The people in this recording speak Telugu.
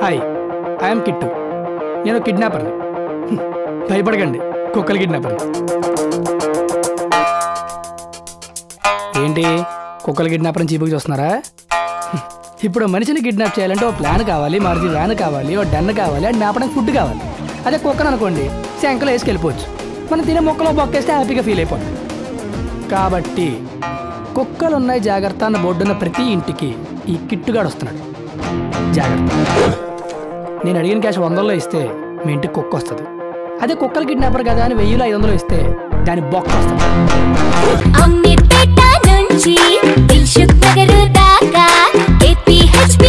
Hi, I'm kit. నేను కిడ్నాపర్ని. భయపడకండి, కుక్కలు కిడ్నాపర్ని. ఏంటి కుక్కలు కిడ్నాపర్ని చీపుకి చూస్తున్నారా? ఇప్పుడు మనిషిని కిడ్నాప్ చేయాలంటే ఓ ప్లాన్ కావాలి, మరిది వ్యాన్ కావాలి, ఓ డన్ కావాలి, అండ్ మేపడానికి ఫుడ్ కావాలి. అదే కుక్కను అనుకోండి, శంకలో వేసుకెళ్ళిపోవచ్చు. మనం తినే మొక్కలో బొక్కేస్తే హ్యాపీగా ఫీల్ అయిపోతుంది. కాబట్టి కుక్కలు ఉన్నాయి జాగ్రత్త అన్న బోర్డున్న ప్రతి ఇంటికి ఈ కిట్టుగాడు వస్తున్నాడు. జాగ్రత్త. నేను అడిగిన క్యాష్ 100లో ఇస్తే మీ ఇంటికి కుక్క వస్తుంది. అదే కుక్కలు కిడ్నాపర్ కదా అని 1000 500 ఇస్తే దాని బొక్క వస్తుంది. అమ్మిపేట నుంచి దిల్సుఖ్ నగర్ దాకా APHP